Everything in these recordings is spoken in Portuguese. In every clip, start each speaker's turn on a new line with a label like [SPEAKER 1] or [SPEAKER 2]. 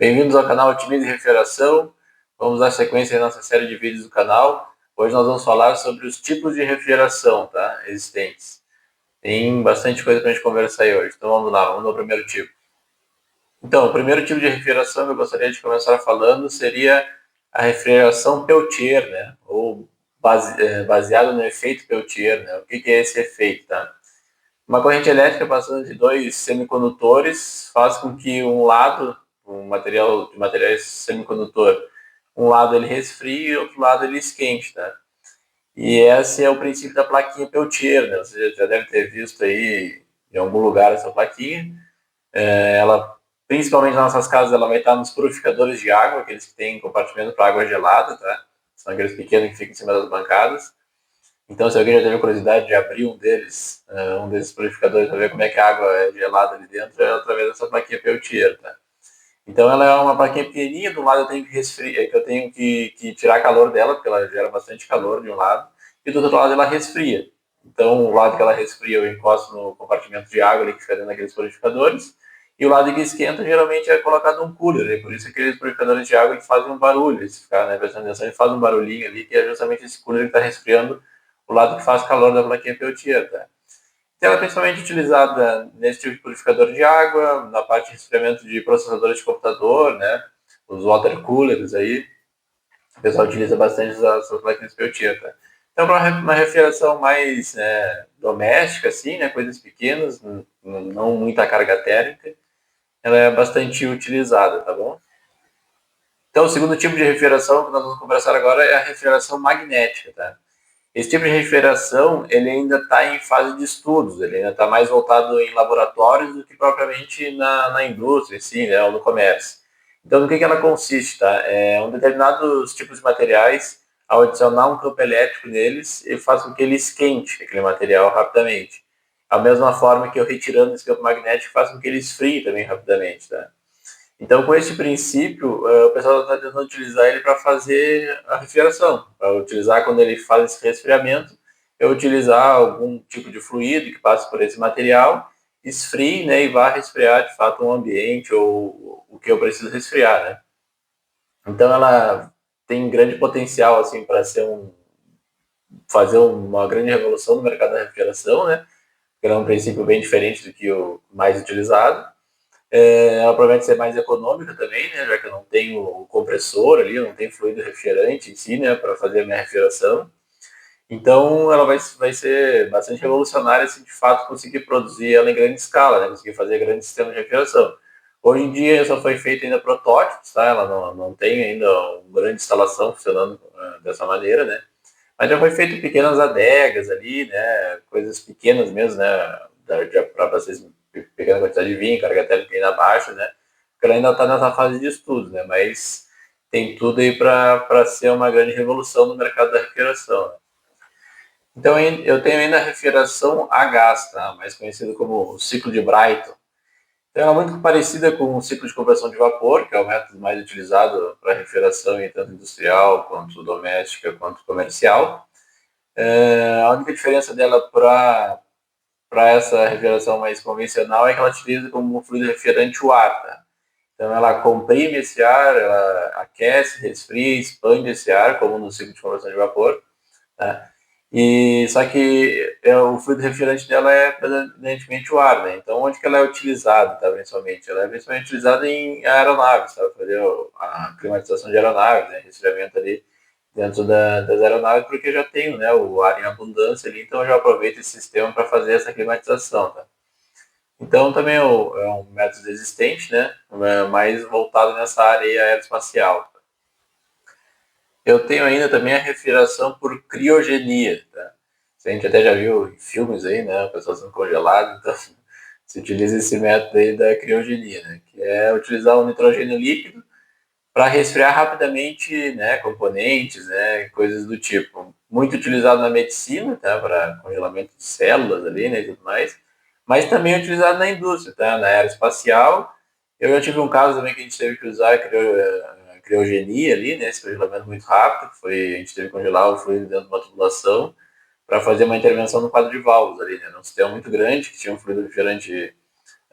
[SPEAKER 1] Bem-vindos ao canal Otimize Refrigeração. Vamos dar sequência à nossa série de vídeos do canal. Hoje nós vamos falar sobre os tipos de refrigeração, tá? Existentes. Tem bastante coisa para a gente conversar aí hoje. Então vamos lá, vamos ao primeiro tipo. Então, o primeiro tipo de refrigeração que eu gostaria de começar falando seria a refrigeração Peltier, né? Ou baseado no efeito Peltier, né? O que é esse efeito, tá? Uma corrente elétrica passando de dois semicondutores faz com que um lado, um material de materiais semicondutor, um lado ele resfrie e outro lado ele esquente, tá? E esse é o princípio da plaquinha Peltier, né? Você já deve ter visto aí em algum lugar essa plaquinha. Ela, principalmente nas nossas casas, ela vai estar nos purificadores de água, aqueles que têm compartimento para água gelada, tá? São aqueles pequenos que ficam em cima das bancadas. Então, se alguém já teve curiosidade de abrir um desses purificadores para ver como é que a água é gelada ali dentro, é através dessa plaquinha Peltier, tá? Então, ela é uma plaquinha pequenininha, do lado eu tenho que tirar calor dela, porque ela gera bastante calor de um lado, e do outro lado ela resfria. Então, o lado que ela resfria eu encosto no compartimento de água ali que fica dentro daqueles purificadores, e o lado que esquenta geralmente é colocado um cooler, né? Por isso aqueles purificadores de água que fazem um barulho, se ficar prestando atenção, ele faz um barulhinho ali, que é justamente esse cooler que está resfriando o lado que faz calor da plaquinha Peltier, tá? Então, ela é principalmente utilizada nesse tipo de purificador de água, na parte de resfriamento de processadores de computador, né? Os water coolers aí, o pessoal utiliza bastante essas plaquinhas Peltier, tá? Então, para uma refrigeração mais doméstica, assim, né? Coisas pequenas, não muita carga térmica, ela é bastante utilizada, tá bom? Então, o segundo tipo de refrigeração que nós vamos conversar agora é a refrigeração magnética, tá? Esse tipo de refrigeração, ele ainda está em fase de estudos, ele ainda está mais voltado em laboratórios do que propriamente na indústria, assim, né, ou no comércio. Então, no que ela consiste, tá? É um determinados tipos de materiais, ao adicionar um campo elétrico neles, ele faz com que ele esquente aquele material rapidamente. Da mesma forma que eu retirando esse campo magnético, faz com que ele esfrie também rapidamente, tá? Então, com esse princípio, o pessoal está tentando utilizar ele para fazer a refrigeração, para utilizar quando ele faz esse resfriamento, é utilizar algum tipo de fluido que passe por esse material, esfrie, né, e vá resfriar de fato um ambiente ou o que eu preciso resfriar, né? Então, ela tem grande potencial assim para fazer uma grande revolução no mercado da refrigeração, né? Que é um princípio bem diferente do que o mais utilizado. Ela promete ser mais econômica também, né, já que eu não tenho o compressor ali, eu não tenho fluido refrigerante em si, né, para fazer a minha refrigeração. Então, ela vai ser bastante revolucionária se de fato conseguir produzir ela em grande escala, né, conseguir fazer grandes sistemas de refrigeração. Hoje em dia só foi feito ainda protótipos, tá? Ela não tem ainda uma grande instalação funcionando dessa maneira, né? Mas já foi feito pequenas adegas ali, né? Coisas pequenas mesmo, né? Para vocês, pequena quantidade de vinho, carga térmica ainda baixa, né? Porque ela ainda está nessa fase de estudo, né? Mas tem tudo aí para ser uma grande revolução no mercado da refrigeração, né? Então eu tenho ainda a refrigeração a gás, tá? Mais conhecido como o ciclo de Brighton. Então, ela é muito parecida com o ciclo de compressão de vapor, que é o método mais utilizado para refrigeração em tanto industrial, quanto doméstica, quanto comercial. A única diferença dela para essa refrigeração mais convencional é que ela utiliza como fluido refrigerante o ar, tá? Então ela comprime esse ar, ela aquece, resfria, expande esse ar, como no ciclo de conversão de vapor, tá? E só que o fluido refrigerante dela é predominantemente o ar, né? Então onde que ela é utilizada, tá? Principalmente, ela é principalmente utilizada em aeronaves, tá? Fazer a climatização de aeronaves, né? Resfriamento ali dentro das aeronaves, porque eu já tenho, né, o ar em abundância ali, então eu já aproveito esse sistema para fazer essa climatização, tá? Então também é um método existente, né, mais voltado nessa área aeroespacial. Eu tenho ainda também a refrigeração por criogenia, tá? A gente até já viu em filmes aí, né, o pessoal sendo congelado, então se utiliza esse método aí da criogenia, né, que é utilizar o nitrogênio líquido para resfriar rapidamente, né, componentes, né, coisas do tipo. Muito utilizado na medicina, tá, para congelamento de células ali, né, e tudo mais, mas também utilizado na indústria, tá, na aeroespacial. Eu já tive um caso também que a gente teve que usar a criogenia ali, né, esse congelamento muito rápido, a gente teve que congelar o fluido dentro de uma tubulação para fazer uma intervenção no quadro de válvulas ali, né, num sistema muito grande, que tinha um fluido refrigerante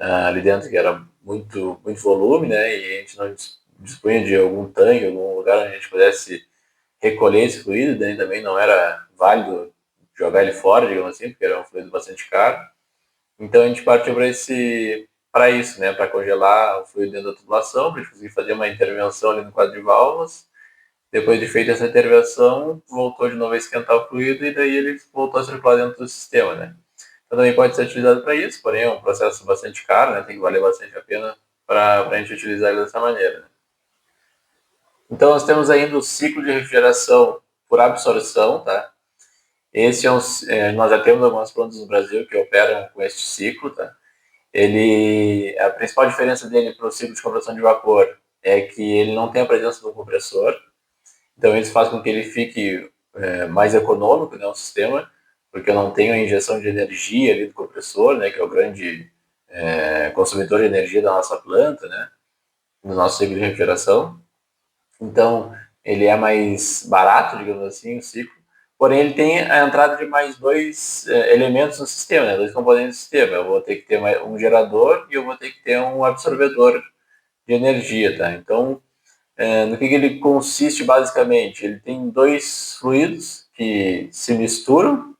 [SPEAKER 1] ali dentro que era muito volume, né? E a gente dispunha de algum tanque, algum lugar onde a gente pudesse recolher esse fluido, daí também não era válido jogar ele fora, digamos assim, porque era um fluido bastante caro. Então a gente partiu para isso, né, para congelar o fluido dentro da tubulação, para a gente conseguir fazer uma intervenção ali no quadro de válvulas. Depois de feita essa intervenção, voltou de novo a esquentar o fluido e daí ele voltou a circular dentro do sistema, né. Então também pode ser utilizado para isso, porém é um processo bastante caro, né, tem que valer bastante a pena para a gente utilizar ele dessa maneira, né? Então nós temos ainda o ciclo de refrigeração por absorção, tá? Esse nós já temos algumas plantas no Brasil que operam com este ciclo, tá? A principal diferença dele para o ciclo de compressão de vapor é que ele não tem a presença do compressor, então isso faz com que ele fique mais econômico, né, o sistema, porque eu não tenho a injeção de energia ali do compressor, né, que é o grande consumidor de energia da nossa planta, né, do nosso ciclo de refrigeração. Então, ele é mais barato, digamos assim, o ciclo, porém ele tem a entrada de mais dois elementos no sistema, né? Dois componentes do sistema. Eu vou ter que ter um gerador e eu vou ter que ter um absorvedor de energia, tá? Então, no que ele consiste basicamente? Ele tem dois fluidos que se misturam,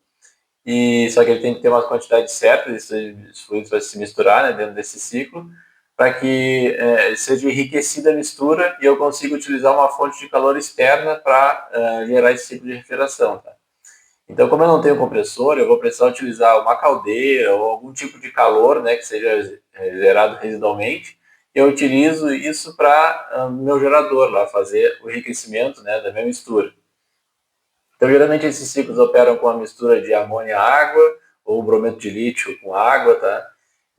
[SPEAKER 1] e só que ele tem que ter uma quantidade certa desses fluidos para se misturar, né, dentro desse ciclo, para que seja enriquecida a mistura e eu consiga utilizar uma fonte de calor externa para gerar esse ciclo de refrigeração. Tá? Então, como eu não tenho compressor, eu vou precisar utilizar uma caldeira ou algum tipo de calor, né, que seja gerado residualmente, e eu utilizo isso para o meu gerador lá fazer o enriquecimento, né, da minha mistura. Então, geralmente esses ciclos operam com a mistura de amônia e água, ou brometo de lítio com água, tá?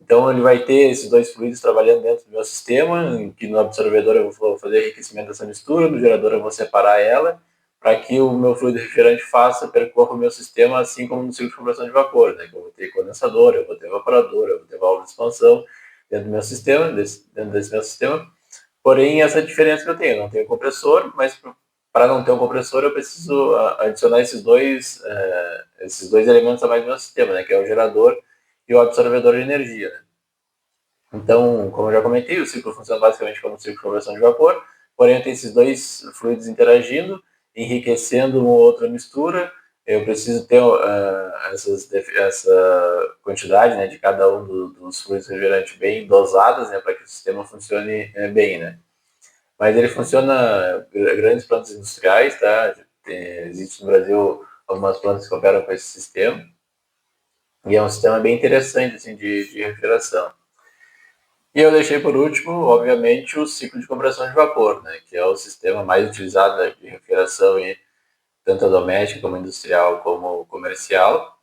[SPEAKER 1] Então, ele vai ter esses dois fluidos trabalhando dentro do meu sistema, em que no absorvedor eu vou fazer enriquecimento dessa mistura, no gerador eu vou separar ela, para que o meu fluido refrigerante percorra o meu sistema, assim como no ciclo de compressão de vapor, né? Que eu vou ter condensador, eu vou ter evaporador, eu vou ter válvula de expansão dentro do meu sistema, dentro desse meu sistema. Porém, essa é a diferença que eu tenho. Eu não tenho compressor, mas para não ter um compressor, eu preciso adicionar esses dois elementos a mais no meu sistema, né? Que é o gerador e o absorvedor de energia. Né? Então, como eu já comentei, o ciclo funciona basicamente como um ciclo de conversão de vapor, porém tem esses dois fluidos interagindo, enriquecendo uma ou outra mistura. Eu preciso ter essa quantidade, né, de cada um dos fluidos refrigerantes bem dosadas, né, para que o sistema funcione bem, né. Mas ele funciona grandes plantas industriais, tá? Existe no Brasil algumas plantas que operam com esse sistema. E é um sistema bem interessante assim, de refrigeração. E eu deixei por último, obviamente, o ciclo de compressão de vapor, né? Que é o sistema mais utilizado de refrigeração, tanto doméstica como industrial como comercial.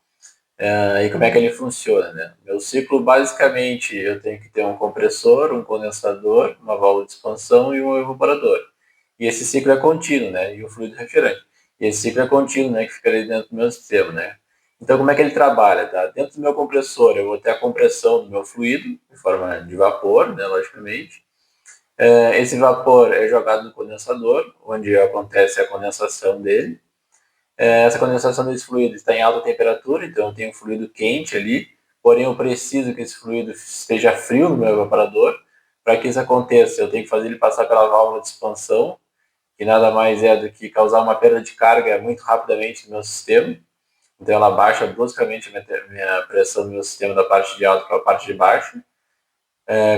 [SPEAKER 1] E como é que ele funciona, né? Meu ciclo, basicamente, eu tenho que ter um compressor, um condensador, uma válvula de expansão e um evaporador. E esse ciclo é contínuo, né? E o fluido refrigerante. E esse ciclo é contínuo, né? Que fica ali dentro do meu sistema, né? Então, como é que ele trabalha, tá? Dentro do meu compressor, eu vou ter a compressão do meu fluido, em forma de vapor, né? Logicamente. Esse vapor é jogado no condensador, onde acontece a condensação dele. Essa condensação desse fluido está em alta temperatura, então eu tenho um fluido quente ali, porém eu preciso que esse fluido esteja frio no meu evaporador. Para que isso aconteça, eu tenho que fazer ele passar pela válvula de expansão, que nada mais é do que causar uma perda de carga muito rapidamente no meu sistema. Então ela baixa bruscamente a minha pressão do meu sistema da parte de alto para a parte de baixo.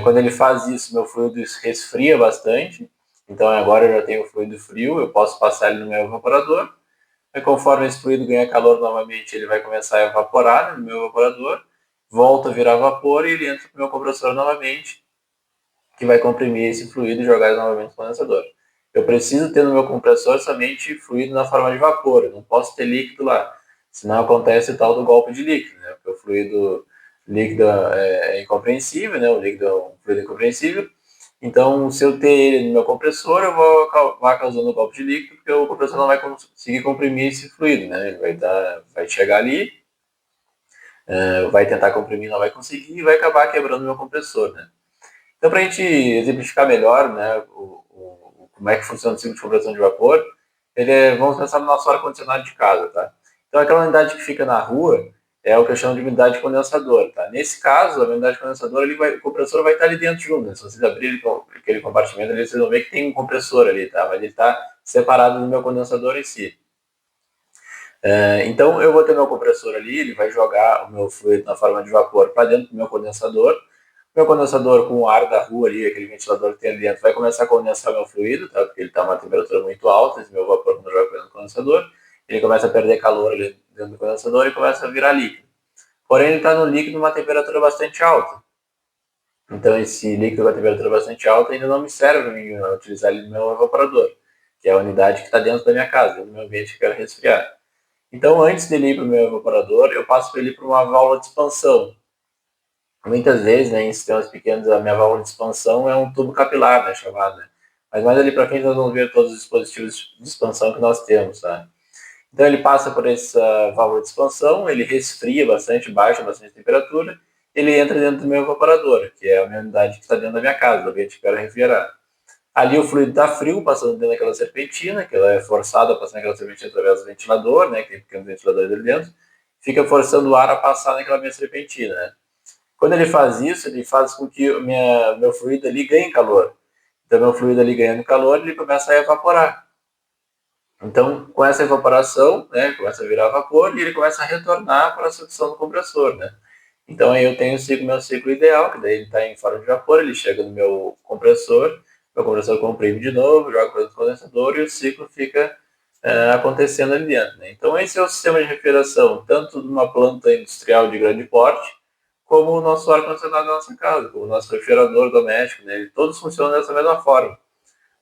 [SPEAKER 1] Quando ele faz isso, meu fluido resfria bastante. Então agora eu já tenho o fluido frio, eu posso passar ele no meu evaporador. E conforme esse fluido ganha calor novamente, ele vai começar a evaporar no meu evaporador, volta a virar vapor e ele entra no meu compressor novamente, que vai comprimir esse fluido e jogar ele novamente no condensador. Eu preciso ter no meu compressor somente fluido na forma de vapor, eu não posso ter líquido lá, senão acontece o tal do golpe de líquido, né? Porque o fluido líquido é incompreensível, né? O líquido é um fluido incompreensível. Então, se eu ter ele no meu compressor, eu vou acabar causando golpe de líquido, porque o compressor não vai conseguir comprimir esse fluido, né? Ele vai chegar ali, vai tentar comprimir, não vai conseguir e vai acabar quebrando o meu compressor, né? Então, para a gente exemplificar melhor, né, como é que funciona o ciclo de compressão de vapor, vamos pensar no nosso ar-condicionado de casa, tá? Então, aquela unidade que fica na rua é o que eu chamo de unidade condensadora, tá? Nesse caso, a unidade condensadora, o compressor vai estar ali dentro junto, né? Se vocês abrirem aquele compartimento ali, vocês vão ver que tem um compressor ali, tá? Mas ele está separado do meu condensador em si. Então eu vou ter meu compressor ali, ele vai jogar o meu fluido na forma de vapor para dentro do meu condensador. Meu condensador com o ar da rua ali, aquele ventilador que tem ali dentro, vai começar a condensar meu fluido, tá? Porque ele está a uma temperatura muito alta, esse meu vapor quando joga dentro do condensador, ele começa a perder calor ali dentro do condensador e começa a virar líquido. Porém, ele está no líquido numa temperatura bastante alta. Então, esse líquido com a temperatura bastante alta ainda não me serve para mim utilizar ele no meu evaporador, que é a unidade que está dentro da minha casa, dentro do meu ambiente que eu quero resfriar. Então, antes dele ir para o meu evaporador, eu passo para ele para uma válvula de expansão. Muitas vezes, né, em sistemas pequenos, a minha válvula de expansão é um tubo capilar, né, chamado. Né? Mas mais ali para frente nós vamos ver todos os dispositivos de expansão que nós temos. Tá? Então ele passa por essa válvula de expansão, ele resfria bastante, baixa bastante a temperatura, ele entra dentro do meu evaporador, que é a minha unidade que está dentro da minha casa, do ambiente que eu quero refrigerar. Ali o fluido está frio, passando dentro daquela serpentina, que ela é forçada a passar naquela serpentina através do ventilador, né, que tem pequenos ventiladores ali dentro, fica forçando o ar a passar naquela minha serpentina. Né? Quando ele faz isso, ele faz com que meu fluido ali ganhe calor. Então, meu fluido ali ganhando calor, ele começa a evaporar. Então, com essa evaporação, né, começa a virar vapor e ele começa a retornar para a sucção do compressor, né? Então, aí eu tenho o meu ciclo ideal, que daí ele está em forma de vapor, ele chega no meu compressor comprime de novo, joga para o condensador e o ciclo fica acontecendo ali dentro. Né? Então, esse é o sistema de refrigeração, tanto de uma planta industrial de grande porte, como o nosso ar-condicionado da nossa casa, como o nosso refrigerador doméstico, né? Todos funcionam dessa mesma forma.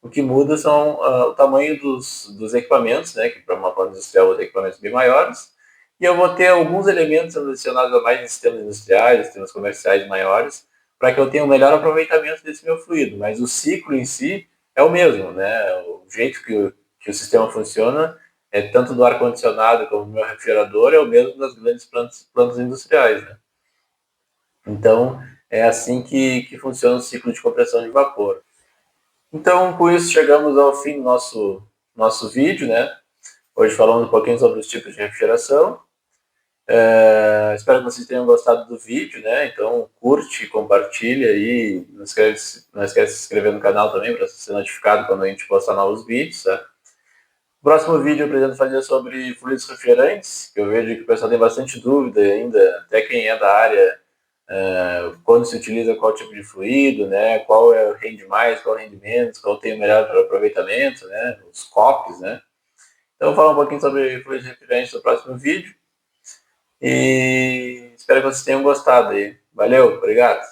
[SPEAKER 1] O que muda são o tamanho dos equipamentos, né? Que para uma planta industrial eu vou ter equipamentos bem maiores. E eu vou ter alguns elementos adicionados a mais em sistemas industriais, sistemas comerciais maiores, para que eu tenha um melhor aproveitamento desse meu fluido. Mas o ciclo em si é o mesmo, né? O jeito que o sistema funciona é tanto do ar-condicionado como do meu refrigerador, é o mesmo das grandes plantas industriais, né? Então, é assim que funciona o ciclo de compressão de vapor. Então, com isso, chegamos ao fim do nosso vídeo, né? Hoje falando um pouquinho sobre os tipos de refrigeração. Espero que vocês tenham gostado do vídeo, né? Então, curte, compartilha e não esquece de se inscrever no canal também para ser notificado quando a gente postar novos vídeos, tá? No próximo vídeo eu pretendo fazer sobre fluidos refrigerantes, que eu vejo que o pessoal tem bastante dúvida ainda, até quem é da área, quando se utiliza qual tipo de fluido, né? Qual rende mais, qual rende menos, qual tem o melhor aproveitamento, né? Os COPs, né? Então, eu vou falar um pouquinho sobre fluidos refrigerantes no próximo vídeo. E espero que vocês tenham gostado aí. Valeu, obrigado.